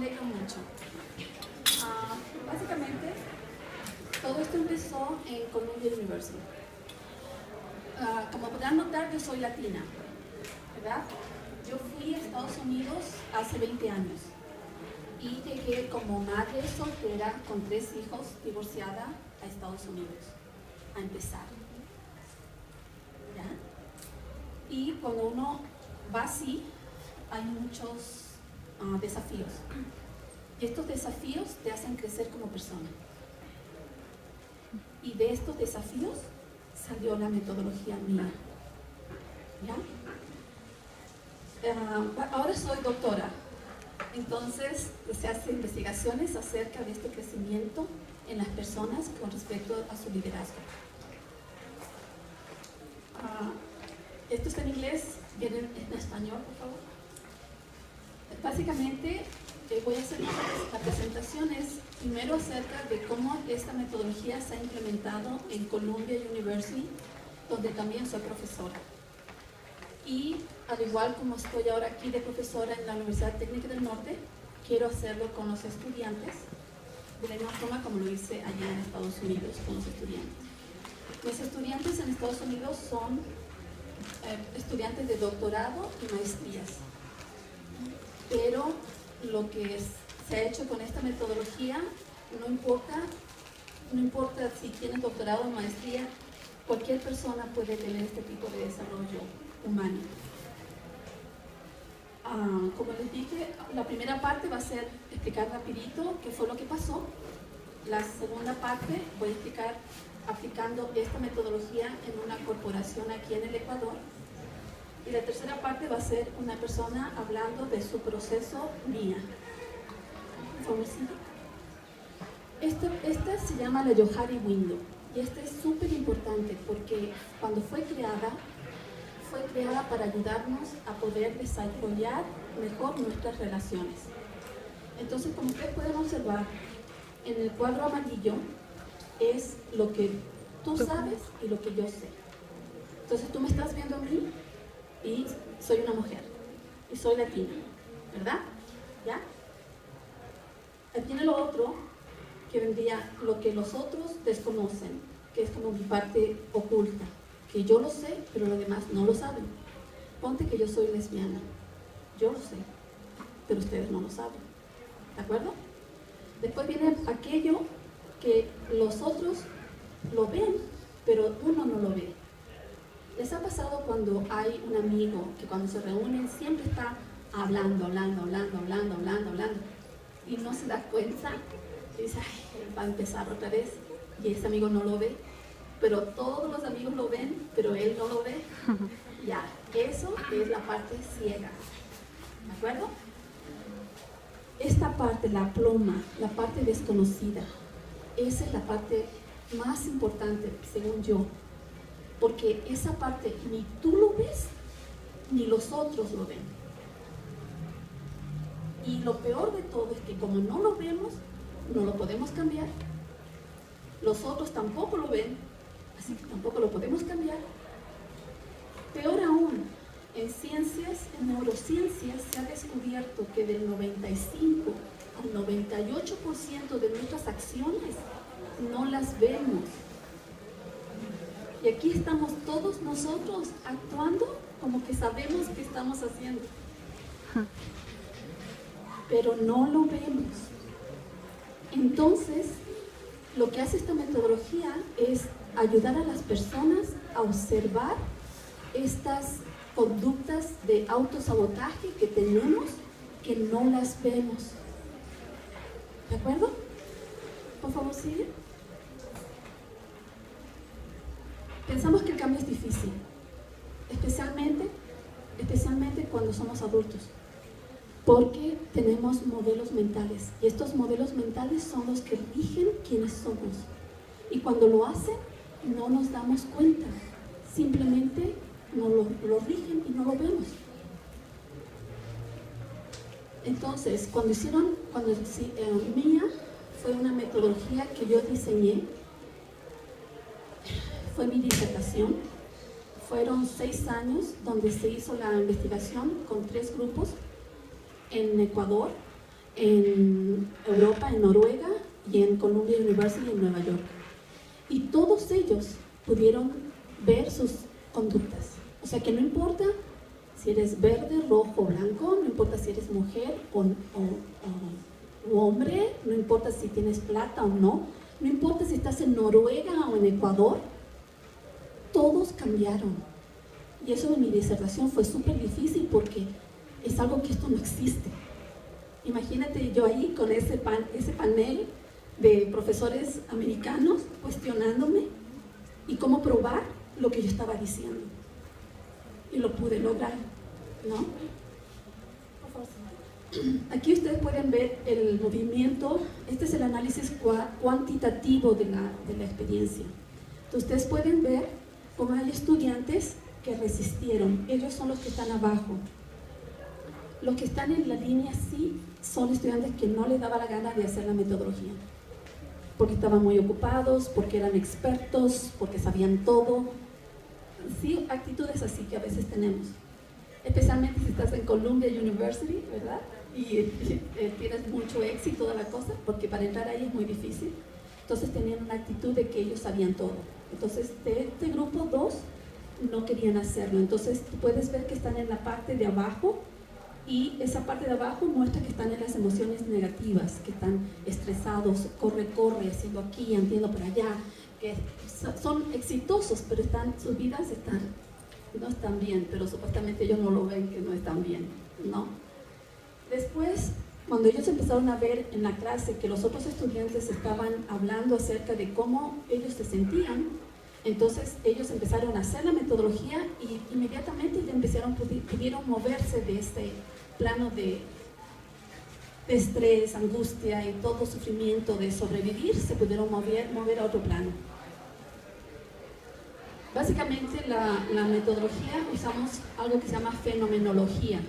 alegro mucho. Básicamente, todo esto empezó en Columbia University. Como podrán notar, yo soy latina, ¿verdad? Yo fui a Estados Unidos hace 20 años y llegué como madre soltera con 3 hijos, divorciada, a Estados Unidos, a empezar. ¿Ya? Y cuando uno va así, hay muchos desafíos. Y estos desafíos te hacen crecer como persona. Y de estos desafíos salió la metodología mía. ¿Ya? Ahora soy doctora. Entonces se hacen investigaciones acerca de este crecimiento en las personas con respecto a su liderazgo. Esto está en inglés, viene en español, por favor. Básicamente, voy a hacer la presentación primero acerca de cómo esta metodología se ha implementado en Columbia University, donde también soy profesora. Y al igual como estoy ahora aquí de profesora en la Universidad Técnica del Norte, quiero hacerlo con los estudiantes, de la misma forma como lo hice allá en Estados Unidos con los estudiantes. Mis estudiantes en Estados Unidos son estudiantes de doctorado y maestrías. Pero lo que se ha hecho con esta metodología, no importa si tienes doctorado o maestría, cualquier persona puede tener este tipo de desarrollo humano. Como les dije, la primera parte va a ser explicar rapidito qué fue lo que pasó. La segunda parte voy a explicar aplicando esta metodología en una corporación aquí en el Ecuador. Y la tercera parte va a ser una persona hablando de su proceso mía. Esta se llama la Johari Window. Y esta es súper importante porque cuando fue creada para ayudarnos a poder desarrollar mejor nuestras relaciones. Entonces, como ustedes pueden observar, en el cuadro amarillo es lo que tú sabes y lo que yo sé. Entonces, tú me estás viendo a mí y soy una mujer y soy latina, ¿verdad? ¿Ya? Aquí viene lo otro, que vendría lo que los otros desconocen, que es como mi parte oculta, que yo lo sé, pero los demás no lo saben. Ponte que yo soy lesbiana, yo lo sé, pero ustedes no lo saben, ¿de acuerdo? Después viene aquello que los otros lo ven, pero uno no lo ve. ¿Les ha pasado cuando hay un amigo que cuando se reúnen siempre está hablando y no se da cuenta? Y dice, ay, él va a empezar otra vez y ese amigo no lo ve, pero todos los amigos lo ven, pero él no lo ve. Ya, eso es la parte ciega, ¿de acuerdo? Esta parte, la pluma, la parte desconocida, esa es la parte más importante, según yo, porque esa parte ni tú lo ves, ni los otros lo ven. Y lo peor de todo es que como no lo vemos, no lo podemos cambiar. Los otros tampoco lo ven, así que tampoco lo podemos cambiar. Peor aún, en neurociencias se ha descubierto que del 95 al 98% de nuestras acciones no las vemos. Y aquí estamos todos nosotros actuando como que sabemos qué estamos haciendo. Pero no lo vemos. Entonces, lo que hace esta metodología es ayudar a las personas a observar estas conductas de autosabotaje que tenemos, que no las vemos. ¿De acuerdo? Por favor, sigue. Pensamos que el cambio es difícil, especialmente cuando somos adultos, porque tenemos modelos mentales y estos modelos mentales son los que rigen quiénes somos. Y cuando lo hacen, no nos damos cuenta, simplemente no lo rigen y no lo vemos. Entonces, mía fue una metodología que yo diseñé, fue mi disertación. Fueron 6 años donde se hizo la investigación con 3 grupos en Ecuador en Europa, en Noruega y en Columbia University en Nueva York. Y todos ellos pudieron ver sus conductas. O sea que no importa si eres verde, rojo o blanco, no importa si eres mujer o hombre, no importa si tienes plata o no, no importa si estás en Noruega o en Ecuador, todos cambiaron. Y eso en mi disertación fue súper difícil porque es algo que esto no existe. Imagínate yo ahí con ese panel de profesores americanos cuestionándome y cómo probar lo que yo estaba diciendo. Y lo pude lograr, ¿no? Por favor. Aquí ustedes pueden ver el movimiento. Este es el análisis cuantitativo de la experiencia. Entonces ustedes pueden ver cómo hay estudiantes que resistieron. Ellos son los que están abajo. Los que están en la línea sí son estudiantes que no les daba la gana de hacer la metodología, porque estaban muy ocupados, porque eran expertos, porque sabían todo. Sí, actitudes así que a veces tenemos, especialmente si estás en Columbia University, ¿verdad? Y tienes mucho éxito de la cosa, porque para entrar ahí es muy difícil. Entonces tenían una actitud de que ellos sabían todo. Entonces de este grupo 2 no querían hacerlo. Entonces tú puedes ver que están en la parte de abajo, y esa parte de abajo muestra que están en las emociones negativas, que están estresados, corre, haciendo aquí, haciendo por allá, que son exitosos, pero sus vidas no están bien, pero supuestamente ellos no lo ven que no están bien, ¿no? Después, cuando ellos empezaron a ver en la clase que los otros estudiantes estaban hablando acerca de cómo ellos se sentían, entonces ellos empezaron a hacer la metodología y inmediatamente ya pudieron moverse de este plano de estrés, angustia y todo sufrimiento de sobrevivir, se pudieron mover a otro plano. Básicamente la metodología usamos algo que se llama fenomenología,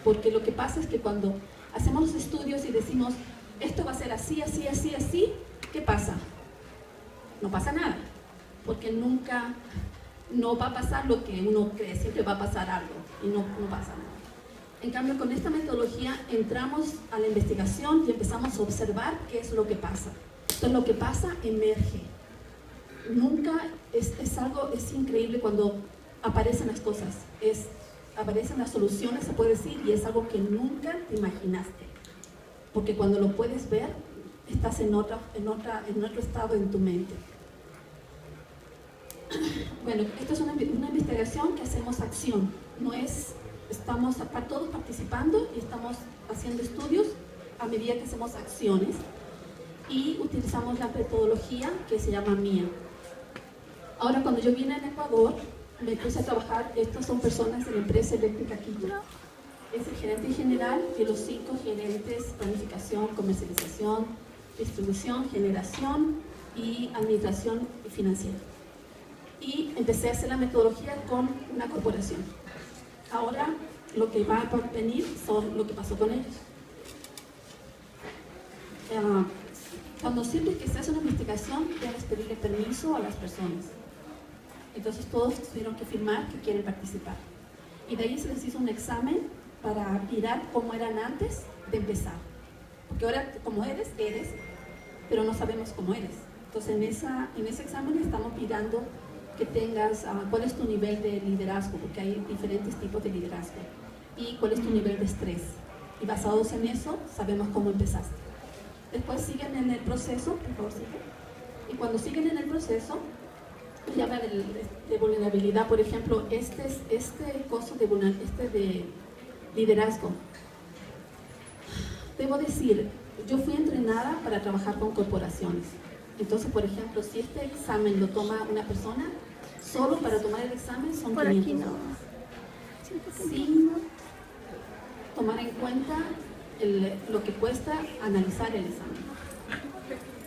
porque lo que pasa es que cuando hacemos los estudios y decimos esto va a ser así, así, así, así, ¿qué pasa? No pasa nada, porque nunca no va a pasar lo que uno cree, siempre va a pasar algo y no pasa nada. En cambio, con esta metodología entramos a la investigación y empezamos a observar qué es lo que pasa. Entonces lo que pasa emerge. Nunca es increíble cuando aparecen las cosas, aparecen las soluciones, se puede decir, y es algo que nunca te imaginaste. Porque cuando lo puedes ver, estás en otro estado en tu mente. Bueno, esto es una investigación que hacemos acción, estamos acá todos participando y estamos haciendo estudios a medida que hacemos acciones y utilizamos la metodología que se llama MIA. Ahora, cuando yo vine a Ecuador, me puse a trabajar, estas son personas de la empresa eléctrica Quito. Es el gerente general y los 5 gerentes: planificación, comercialización, distribución, generación y administración financiera. Y empecé a hacer la metodología con una corporación. Ahora lo que va a venir son lo que pasó con ellos. Cuando siempre que se hace una investigación, debes pedirle permiso a las personas. Entonces todos tuvieron que firmar que quieren participar. Y de ahí se les hizo un examen para mirar cómo eran antes de empezar. Porque ahora como eres, pero no sabemos cómo eres. Entonces en ese examen estamos mirando que tengas cuál es tu nivel de liderazgo, porque hay diferentes tipos de liderazgo, y cuál es tu nivel de estrés. Y basados en eso, sabemos cómo empezaste. Después siguen en el proceso, por favor, sigue. Y cuando siguen en el proceso, y hablan de vulnerabilidad, por ejemplo, este costo de liderazgo. Debo decir, yo fui entrenada para trabajar con corporaciones. Entonces, por ejemplo, si este examen lo toma una persona, solo para tomar el examen son $500. Sin tomar en cuenta lo que cuesta analizar el examen.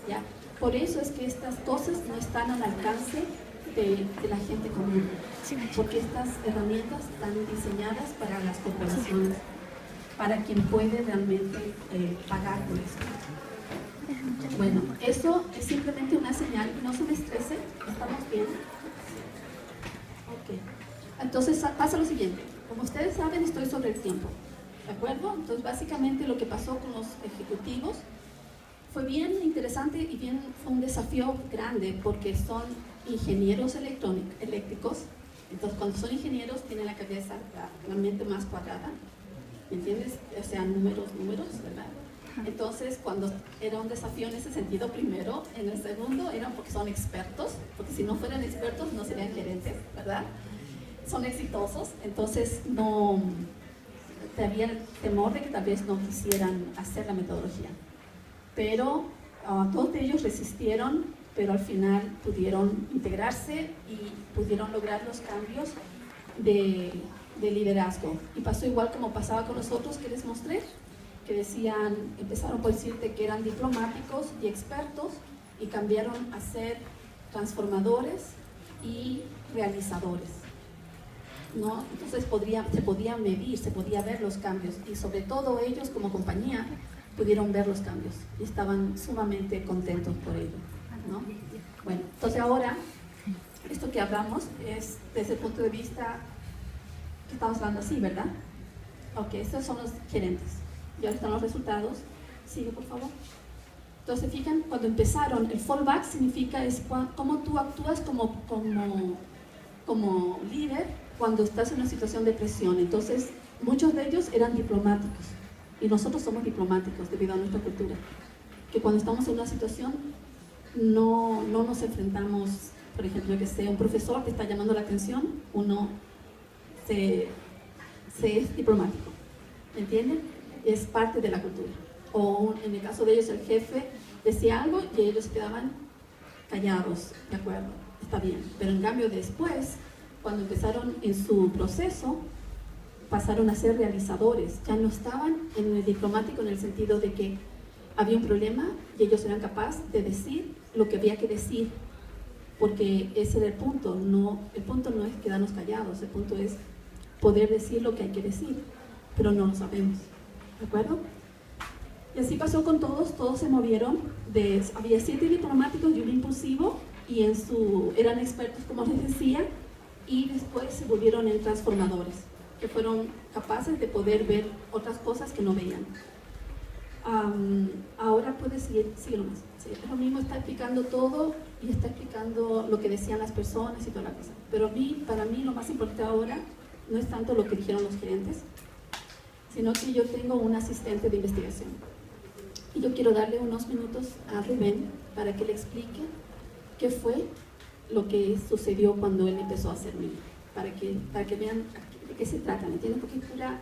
¿Ya? Por eso es que estas cosas no están al alcance de la gente común, porque estas herramientas están diseñadas para las corporaciones, para quien puede realmente pagar por eso. Bueno, eso es simplemente una señal, no se me estrese, estamos bien. Ok, entonces pasa lo siguiente, como ustedes saben, estoy sobre el tiempo. ¿de acuerdo? Entonces, básicamente lo que pasó con los ejecutivos fue bien interesante y fue un desafío grande porque son ingenieros eléctricos. Entonces, cuando son ingenieros, tienen la cabeza, la mente más cuadrada, ¿me entiendes? O sea, números, ¿verdad? Entonces, cuando era un desafío en ese sentido, primero, en el segundo, era porque son expertos, porque si no fueran expertos no serían gerentes, ¿verdad? Son exitosos, entonces no había el temor de que tal vez no quisieran hacer la metodología. Pero todos de ellos resistieron, pero al final pudieron integrarse y pudieron lograr los cambios de liderazgo. Y pasó igual como pasaba con los otros que les mostré, que decían, empezaron por decirte que eran diplomáticos y expertos y cambiaron a ser transformadores y realizadores, ¿no? Entonces se podía medir, se podía ver los cambios y sobre todo ellos como compañía pudieron ver los cambios y estaban sumamente contentos por ello, ¿no? Bueno, entonces ahora esto que hablamos es desde el punto de vista que estamos hablando así, ¿verdad? Ok, estos son los gerentes. Y ahora están los resultados. Sigue, por favor. Entonces, fijan, cuando empezaron, el fallback significa es cómo tú actúas como líder cuando estás en una situación de presión. Entonces, muchos de ellos eran diplomáticos. Y nosotros somos diplomáticos debido a nuestra cultura. Que cuando estamos en una situación, no nos enfrentamos, por ejemplo, que sea un profesor que está llamando la atención, uno se es diplomático. ¿Me entienden? Es parte de la cultura. O en el caso de ellos, el jefe decía algo y ellos se quedaban callados, ¿de acuerdo? Está bien. Pero en cambio después, cuando empezaron en su proceso, pasaron a ser realizadores. Ya no estaban en el diplomático en el sentido de que había un problema y ellos eran capaces de decir lo que había que decir, porque ese era el punto. El punto no es quedarnos callados, el punto es poder decir lo que hay que decir, pero no lo sabemos, ¿de acuerdo? Y así pasó con todos se movieron, había 7 diplomáticos y un impulsivo, y eran expertos, como les decía, y después se volvieron en transformadores, que fueron capaces de poder ver otras cosas que no veían. Ahora puedes seguir nomás. Sí, es lo mismo, está explicando todo y está explicando lo que decían las personas y toda la cosa. Pero para mí lo más importante ahora no es tanto lo que dijeron los gerentes, sino que yo tengo un asistente de investigación. Y yo quiero darle unos minutos a Rubén para que le explique qué fue lo que sucedió cuando él empezó a hacer MIM, para que vean de qué se trata, ¿me entienden? Porque cultura,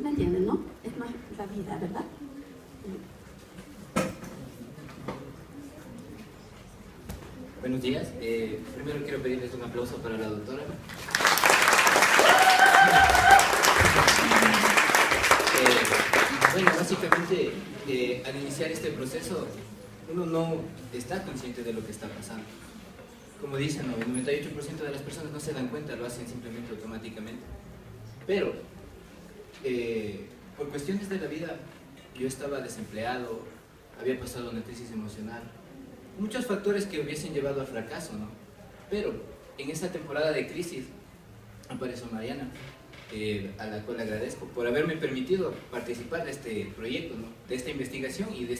¿me entienden, no? Es más la vida, ¿verdad? Buenos días. Primero quiero pedirles un aplauso para la doctora. Bueno, básicamente, al iniciar este proceso, uno no está consciente de lo que está pasando. Como dicen, ¿no? El 98% de las personas no se dan cuenta, lo hacen simplemente automáticamente. Pero, por cuestiones de la vida, yo estaba desempleado, había pasado una crisis emocional, muchos factores que hubiesen llevado al fracaso, ¿no? Pero, en esa temporada de crisis, apareció Mariana, a la cual agradezco por haberme permitido participar de este proyecto, ¿no? De esta investigación y de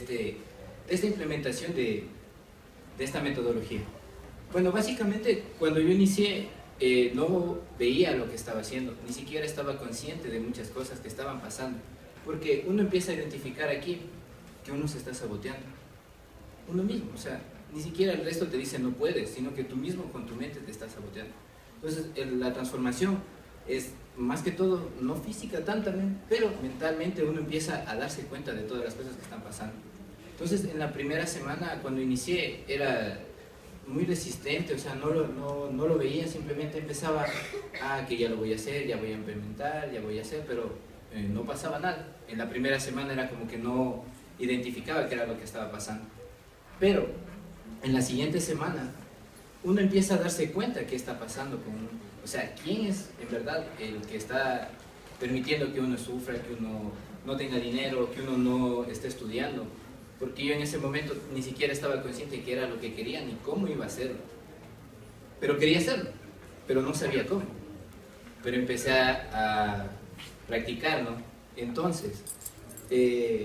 esta implementación de esta metodología. Bueno, básicamente cuando yo inicié no veía lo que estaba haciendo, ni siquiera estaba consciente de muchas cosas que estaban pasando, porque uno empieza a identificar aquí que uno se está saboteando, uno mismo, o sea, ni siquiera el resto te dice no puedes, sino que tú mismo con tu mente te estás saboteando. Entonces la transformación es más que todo, no física también, pero mentalmente uno empieza a darse cuenta de todas las cosas que están pasando. Entonces en la primera semana cuando inicié era muy resistente, o sea, no lo veía, simplemente empezaba, que ya lo voy a hacer, ya voy a implementar, ya voy a hacer, pero no pasaba nada. En la primera semana era como que no identificaba qué era lo que estaba pasando. Pero en la siguiente semana uno empieza a darse cuenta qué está pasando con uno. O sea, quién es en verdad el que está permitiendo que uno sufra, que uno no tenga dinero, que uno no esté estudiando. Porque yo en ese momento ni siquiera estaba consciente de qué era lo que quería ni cómo iba a hacerlo. Pero quería hacerlo, pero no sabía cómo. Pero empecé a practicar, ¿no? Entonces,